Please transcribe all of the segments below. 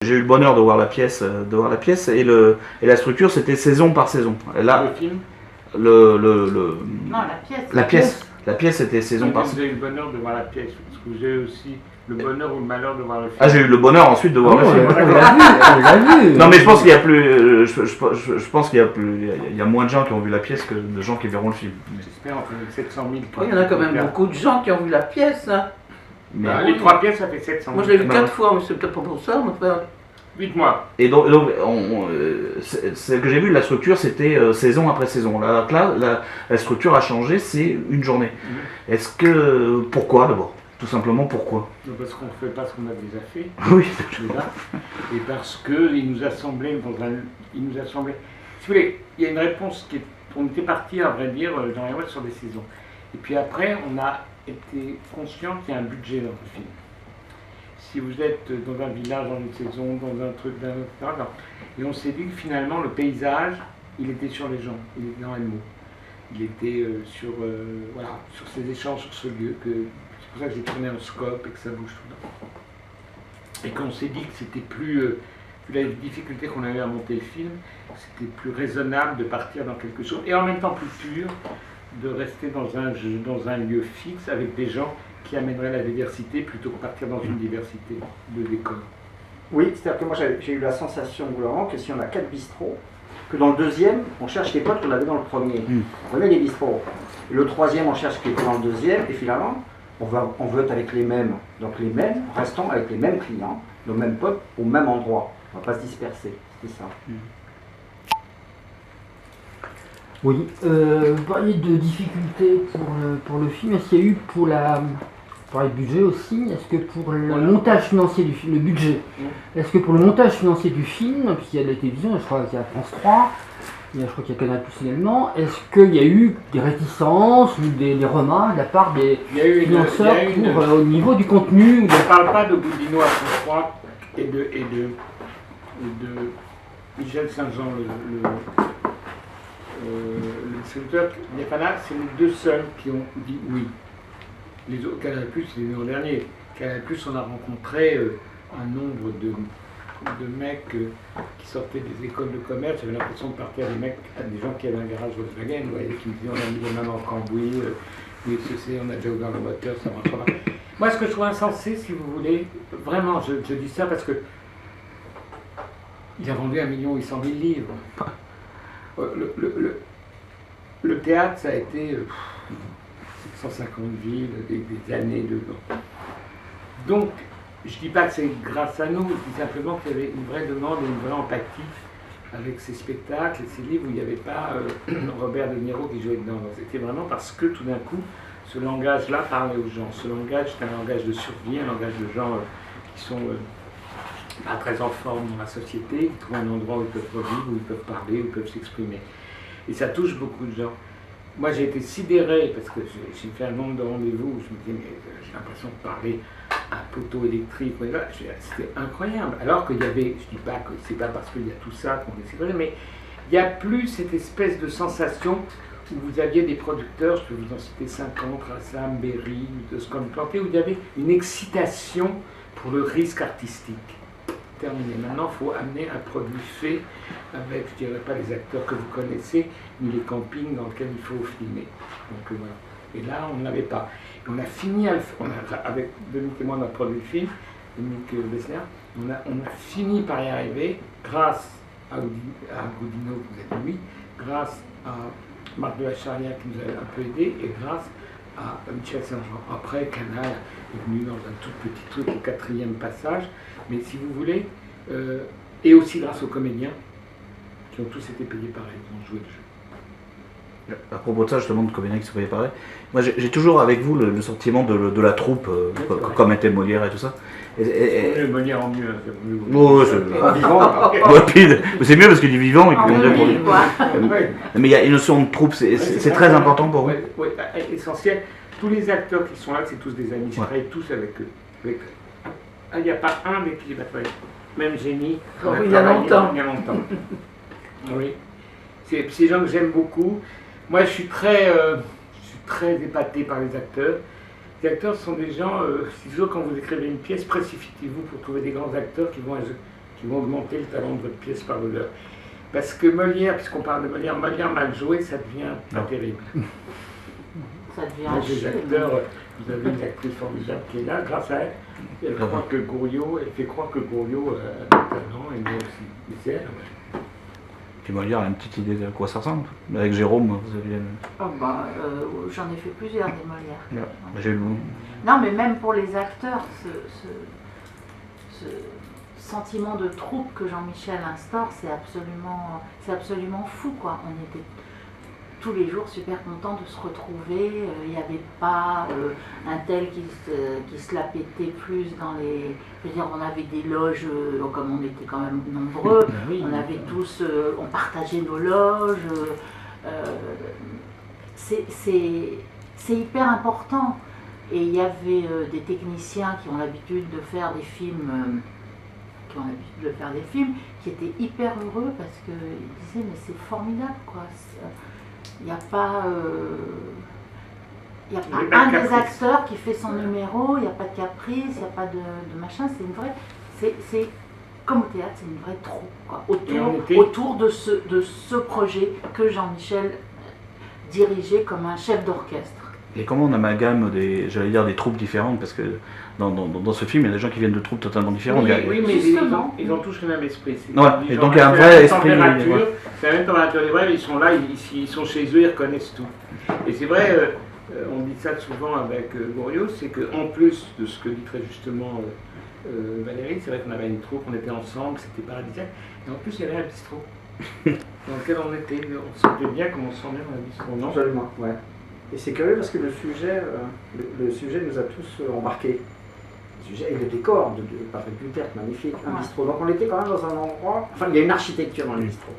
J'ai eu le bonheur de voir la pièce, et la structure c'était saison par saison. Et là, le film non, La pièce. La pièce c'était saison par Vous saison. avez eu le bonheur de voir la pièce, parce que vous avez aussi le bonheur ou le malheur de voir le film. Ah, j'ai eu le bonheur ensuite de voir le film. On l'a vu. Non, mais je pense qu'il y a plus, je pense qu'il y a plus, il y a moins de gens qui ont vu la pièce que de gens qui verront le film. J'espère entre 700 000. Oh, il y en a quand même beaucoup de gens qui ont vu la pièce. Hein. Mais- Les 3 pièces, ça fait 700 000. Moi je l'ai vu Bah, 4 fois, mais c'est peut-être pas pour ça. Mais enfin, Dites-moi. Et donc ce que j'ai vu, la structure c'était saison après saison. Là, la structure a changé, c'est une journée. Est-ce que, pourquoi d'abord? Tout simplement pourquoi? Parce qu'on ne fait pas ce qu'on a déjà fait. Oui. Déjà. Et parce qu'il nous a semblé, si vous voulez, il y a une réponse qui est, on était parti à vrai dire dans les sur des saisons. Et puis après, on a été conscient qu'il y a un budget dans le film. Si vous êtes dans un village, dans une saison, dans un truc, d'un autre, et on s'est dit que finalement le paysage, il était sur les gens, il était dans les mots. Il était sur ces échanges, sur ce lieu. C'est pour ça que j'ai tourné un scope et que ça bouge tout le temps. Et qu'on s'est dit que c'était plus, vu la difficulté qu'on avait à monter le film, c'était plus raisonnable de partir dans quelque chose, et en même temps plus pur, de rester dans un lieu fixe avec des gens qui amèneraient la diversité plutôt que partir dans une diversité de décors. Oui, c'est-à-dire que moi j'ai eu la sensation, Laurent, que si on a 4 bistrots, que dans le deuxième, on cherche les potes qu'on avait dans le premier. On connaît les bistrots. Et le troisième, on cherche qui était dans le deuxième, et finalement, on veut être avec les mêmes. Donc les mêmes, restons avec les mêmes clients, nos mêmes potes, au même endroit. On ne va pas se disperser, c'était ça. Oui, vous parliez de difficultés pour le film. Est-ce qu'il y a eu pour la... Vous parlez de budget aussi. Est-ce que pour le montage financier du film, le budget, est-ce que pour le montage financier du film, puisqu'il y a de la télévision, je crois qu'il y a France 3, je crois qu'il y a Canal+ également, est-ce qu'il y a eu des réticences ou des remarques de la part des financeurs au niveau du contenu On ne parle pas de Boudinot à France 3 et de Michel Saint-Jean, le distributeur. Il n'y a pas là, c'est les deux seuls qui ont dit oui. Les autres, Canal+, c'est l'an dernier. Canal+, on a rencontré un nombre de mecs qui sortaient des écoles de commerce. J'avais l'impression de partir à des gens qui avaient un garage Volkswagen, vous voyez, qui me disaient on a mis les mains dans le cambouis, oui, on a déjà ouvert le moteur, ça marche pas. Moi, ce que je trouve insensé, si vous voulez, vraiment, je dis ça parce que il a vendu 1 800 000 livres. Le théâtre, ça a été 150 villes, des années dedans. Donc, je ne dis pas que c'est grâce à nous, je dis simplement qu'il y avait une vraie demande et une vraie empathie avec ces spectacles et ces livres où il n'y avait pas Robert De Niro qui jouait dedans. C'était vraiment parce que tout d'un coup, ce langage-là parlait aux gens. Ce langage, c'est un langage de survie, un langage de gens qui sont pas très en forme dans la société, qui trouvent un endroit où ils peuvent revivre, où ils peuvent parler, où ils peuvent s'exprimer. Et ça touche beaucoup de gens. Moi, j'ai été sidéré, parce que j'ai fait un nombre de rendez-vous où je me disais, mais j'ai l'impression de parler à un poteau électrique. C'était incroyable. Alors qu'il y avait, je ne dis pas que c'est pas parce qu'il y a tout ça qu'on est sidéré, mais il n'y a plus cette espèce de sensation où vous aviez des producteurs, je peux vous en citer 50, Rassam, Berry, de Scrum Planté, où il y avait une excitation pour le risque artistique. Terminé. Maintenant, il faut amener un produit fait avec, je ne dirais pas les acteurs que vous connaissez, ni les campings dans lesquels il faut filmer. Donc voilà. Et là, on ne l'avait pas. Et on a fini avec Dominique et moi, notre produit de film, Dominique Bessler, on a fini par y arriver grâce à Boudinot qui nous a dit oui, grâce à Marc de la Charrière qui nous a un peu aidé, et grâce à Michel Saint-Jean. Après, Canal est venu dans un tout petit truc, au 4e passage, mais si vous voulez, et aussi grâce aux comédiens qui ont tous été payés pareil, qui ont joué le jeu. À propos de ça, justement, de comédiens qui sont payés pareil, moi j'ai toujours avec vous le sentiment de la troupe, comme était Molière et tout ça. Molière en mieux. Oh, En vivant. C'est mieux parce qu'il est vivant et qu'il est pour lui. Mais il y a une notion de troupe, c'est très important pour vous. Oui, essentiel. Tous les acteurs qui sont là, c'est tous des amis. Je travaille tous avec eux. Il n'y a pas un avec qui j'ai pas travaillé. Même Génie. Il y a longtemps. Il y a longtemps. Oui. C'est des gens que j'aime beaucoup. Moi, je suis très épaté par les acteurs. Les acteurs sont des gens, c'est toujours quand vous écrivez une pièce, précipitez-vous pour trouver des grands acteurs qui qui vont augmenter le talent de votre pièce par le leur. Parce que Molière, puisqu'on parle de Molière mal joué, ça devient pas terrible. Ça devient Donc, un les film. acteurs, vous avez une actrice formidable qui est là, grâce à elle. Elle croit que Goriot, elle fait croire que Goriot a du talent, et moi aussi. Et c'est elle, ouais. Puis Molière a une petite idée de quoi ça ressemble. Avec Jérôme, vous aviez. J'en ai fait plusieurs des Molières. Ouais, j'ai lu. Non, mais même pour les acteurs, ce sentiment de troupe que Jean-Michel instaure, c'est absolument fou, quoi. On était tous les jours super contents de se retrouver. Il n'y avait pas un tel qui se la pétait plus dans les... Je veux dire, on avait des loges, comme on était quand même nombreux, on avait tous... on partageait nos loges. C'est hyper important. Et il y avait des techniciens qui ont l'habitude de faire des films... qui étaient hyper heureux parce qu'ils disaient mais c'est formidable, quoi. Il n'y a pas, un des acteurs qui fait son numéro, il n'y a pas de caprice, il n'y a pas de machin, c'est une vraie... C'est comme au théâtre, c'est une vraie troupe, quoi, autour de ce projet que Jean-Michel dirigeait comme un chef d'orchestre. Et comment on amalgame des troupes différentes, parce que dans ce film, il y a des gens qui viennent de troupes totalement différentes. Oui, mais Justement. ils ont tous le même esprit. Ouais, et donc il y a un vrai esprit. C'est la même température des brèves, ils sont là, ils sont chez eux, ils reconnaissent tout. Et c'est vrai, on dit ça souvent avec Goriot, c'est qu'en plus de ce que dit très justement Valérie, c'est vrai qu'on avait une troupe, on était ensemble, c'était paradisiaque, et en plus il y avait un bistrot dans lequel on était, on se sentait bien comme on se sent bien dans un bistrot, non? Absolument, ouais. Et c'est curieux parce que le sujet nous a tous embarqués. Le sujet et le décor de Patrick Luther, magnifique, un bistrot. Donc on était quand même dans un endroit, enfin il y a une architecture dans le bistrot.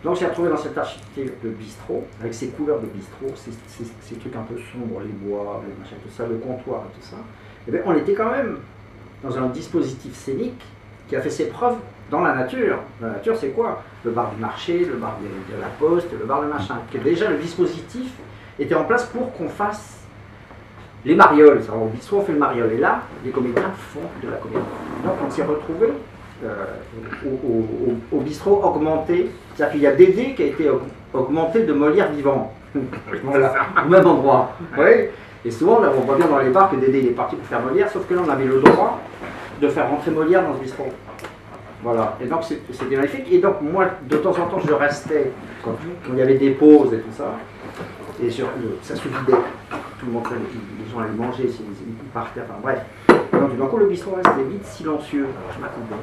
Donc j'ai retrouvé dans cette architecture de bistrot, avec ces couleurs de bistrot, ces trucs un peu sombres, les bois, les machins, tout ça, le comptoir et tout ça. Et bien on était quand même dans un dispositif scénique qui a fait ses preuves dans la nature. La nature c'est quoi? Le bar du marché, le bar de la poste, le bar de machin. Que déjà le dispositif était en place pour qu'on fasse les marioles. Au bistrot, on fait le mariole. Et là, les comédiens font de la comédie. Donc, on s'est retrouvé au bistrot augmenté. C'est-à-dire qu'il y a Dédé qui a été augmenté de Molière vivant. Voilà, au même endroit. Oui. Et souvent, on voit bien dans les bars que Dédé est parti pour faire Molière, sauf que là, on avait le droit de faire rentrer Molière dans ce bistrot. Voilà, et donc c'était magnifique. Et donc, moi, de temps en temps, je restais, quand il y avait des pauses et tout ça. Et ça se vidait, tout le monde, les gens allaient manger, ils partaient, enfin bref. Donc d'un coup le bistrot restait vide, silencieux. Alors je m'attendais,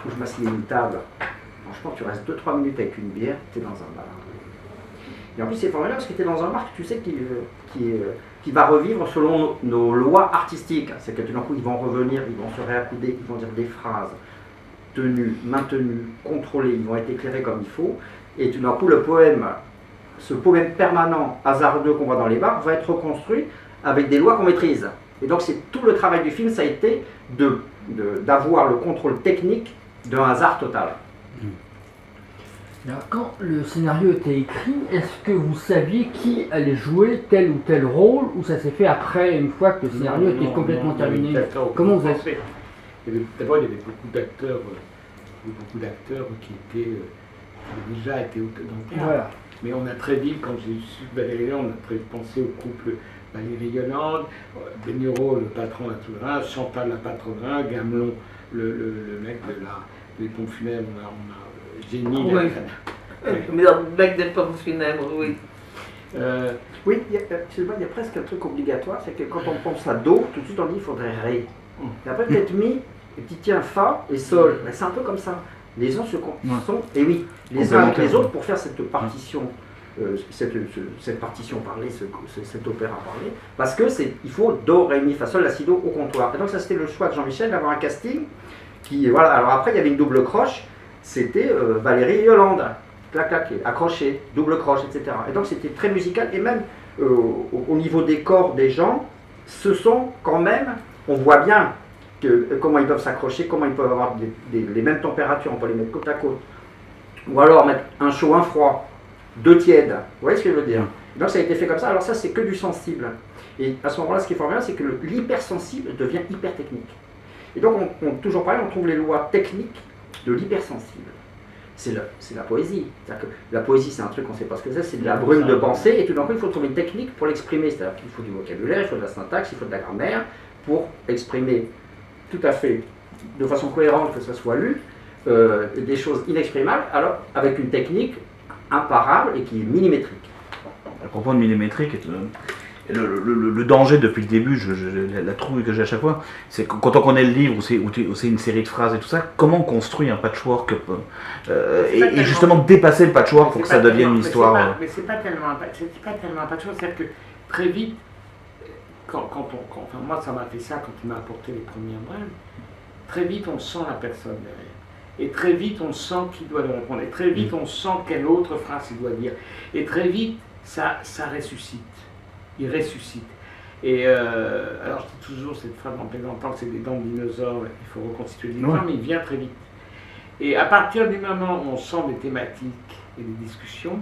je m'asseyais à une table. Franchement, tu restes 2-3 minutes avec une bière, tu es dans un bar. Et en plus c'est formidable parce que tu es dans un bar que tu sais qui va revivre selon nos lois artistiques. C'est que tout d'un coup ils vont revenir, ils vont se réaccouder, ils vont dire des phrases tenues, maintenues, contrôlées, ils vont être éclairés comme il faut. Et tout d'un coup le poème, ce poème permanent, hasardeux qu'on voit dans les bars, va être reconstruit avec des lois qu'on maîtrise. Et donc c'est tout le travail du film, ça a été d'avoir le contrôle technique d'un hasard total. Alors, quand le scénario était écrit, est-ce que vous saviez qui allait jouer tel ou tel rôle, ou ça s'est fait après, une fois que le scénario était complètement terminé? Comment vous avez fait? D'abord, il y avait beaucoup d'acteurs qui avaient déjà été dans le théâtre. Voilà. Mais on a très vite, quand j'ai su Valérie, on a très vite pensé au couple Valérie-Yolande, Bénureau, le patron la Tourain, Chantal la patronne, Gamelon, le mec des pompes funèbres, on a Génie. Oui. Mais dans le mec des pompes funèbres, oui. Oui, il y a presque un truc obligatoire, c'est que quand on pense à Do, tout de suite on dit il faudrait Ré. Et après peut-être Mi, et puis tiens Fa et Sol. C'est un peu comme ça. Les uns sont, et oui, les uns avec les autres pour faire cette partition, cette partition parlée, cet opéra parlé, parce que il faut Do, Ré, Mi, Fa, Sol, La, Si, Do au comptoir. Et donc ça c'était le choix de Jean-Michel d'avoir un casting qui, voilà. Alors après il y avait une double croche, c'était Valérie et Yolande, clac clac, accroché, double croche, etc. Et donc c'était très musical et même au niveau des corps des gens, ce sont quand même, on voit bien comment ils peuvent s'accrocher, comment ils peuvent avoir les mêmes températures, on peut les mettre côte à côte. Ou alors mettre un chaud, un froid, deux tièdes. Vous voyez ce que je veux dire? Donc ça a été fait comme ça. Alors ça, c'est que du sensible. Et à ce moment-là, ce qui est formidable, c'est que l'hypersensible devient hyper technique. Et donc, toujours pareil, on trouve les lois techniques de l'hypersensible. C'est la poésie. C'est-à-dire que la poésie, c'est un truc, on ne sait pas ce que c'est de la brume de pensée, et tout d'un coup, il faut trouver une technique pour l'exprimer. C'est-à-dire qu'il faut du vocabulaire, il faut de la syntaxe, il faut de la grammaire, pour exprimer tout à fait, de façon cohérente, que ça soit lu, des choses inexprimables, alors avec une technique imparable et qui est millimétrique. À propos de millimétrique, le danger depuis le début, la trouille que j'ai à chaque fois, c'est que quand on connaît le livre où c'est une série de phrases et tout ça, comment on construit un patchwork et justement dépasser le patchwork pour que ça devienne une histoire. Mais c'est pas tellement un patchwork, c'est-à-dire que très vite, enfin moi ça m'a fait ça quand il m'a apporté les premières brèves, très vite on sent la personne derrière. Et très vite on sent qui doit le répondre. Et très vite on sent quelle autre phrase il doit dire. Et très vite ça ressuscite. Il ressuscite. Et alors je dis toujours cette phrase en plaisantant que c'est des dents de dinosaures, il faut reconstituer le dinosaure, mais il vient très vite. Et à partir du moment où on sent des thématiques et des discussions,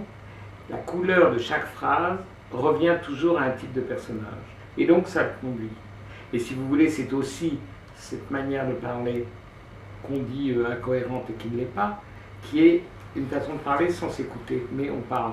la couleur de chaque phrase revient toujours à un type de personnage. Et donc ça conduit. Et si vous voulez, c'est aussi cette manière de parler qu'on dit incohérente et qui ne l'est pas, qui est une façon de parler sans s'écouter, mais on parle.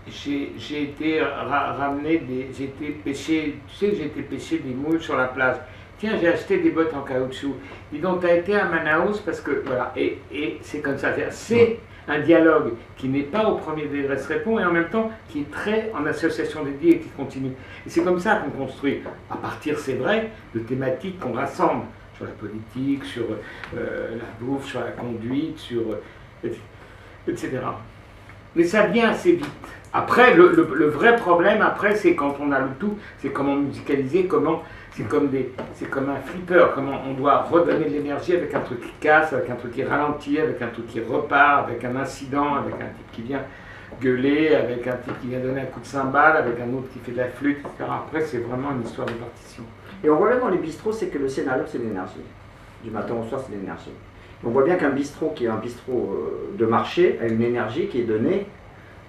J'ai été ramené, j'ai été pêcher, tu sais que j'ai été pêcher des moules sur la plage. Tiens, j'ai acheté des bottes en caoutchouc. Dis donc, t'as été à Manaus parce que, voilà, et c'est comme ça. C'est un dialogue qui n'est pas au premier degré se répond et en même temps qui est très en association des dits et qui continue. Et c'est comme ça qu'on construit, à partir, c'est vrai, de thématiques qu'on rassemble sur la politique, sur la bouffe, sur la conduite, sur etc. Mais ça vient assez vite. Après, le vrai problème, après, c'est quand on a le tout, c'est comment musicaliser, c'est comme un flipper, comment on doit redonner de l'énergie avec un truc qui casse, avec un truc qui ralentit, avec un truc qui repart, avec un incident, avec un type qui vient gueuler, avec un type qui vient donner un coup de cymbale, avec un autre qui fait de la flûte, etc. Après, c'est vraiment une histoire de partition. Et on voit bien dans les bistrots, c'est que le scénario, c'est l'énergie. Du matin au soir, c'est l'énergie. On voit bien qu'un bistrot qui est un bistrot de marché a une énergie qui est donnée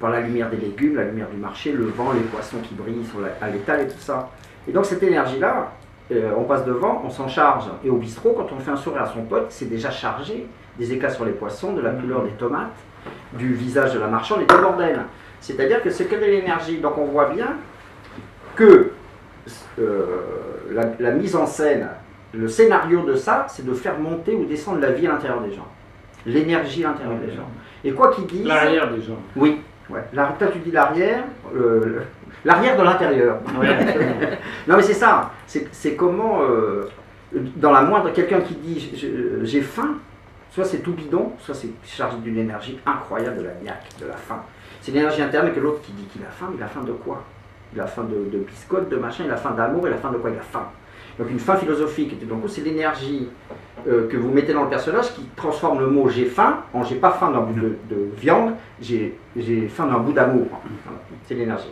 par la lumière des légumes, la lumière du marché, le vent, les poissons qui brillent à l'étal et tout ça. Et donc cette énergie-là, on passe devant, on s'en charge. Et au bistrot, quand on fait un sourire à son pote, c'est déjà chargé des éclats sur les poissons, de la couleur des tomates, du visage de la marchande et du bordel. C'est-à-dire que c'est que de l'énergie. Donc on voit bien que la mise en scène, le scénario de ça, c'est de faire monter ou descendre la vie à l'intérieur des gens. L'énergie à l'intérieur des gens. Et quoi qu'ils disent... L'arrière des gens. Oui. Ouais. Toi tu dis l'arrière, l'arrière de l'intérieur. Non mais c'est ça, c'est comment, dans la moindre, quelqu'un qui dit j'ai faim, soit c'est tout bidon, soit c'est chargé d'une énergie incroyable, de la niaque, de la faim. C'est l'énergie interne, et que l'autre qui dit qu'il a faim, il a faim de quoi? Il a faim de biscottes, de machin, il a faim d'amour, il a faim de quoi? Il a faim. Donc une faim philosophique, et donc c'est l'énergie que vous mettez dans le personnage qui transforme le mot j'ai faim en j'ai pas faim d'un bout de viande, j'ai faim d'un bout d'amour. Voilà. C'est l'énergie.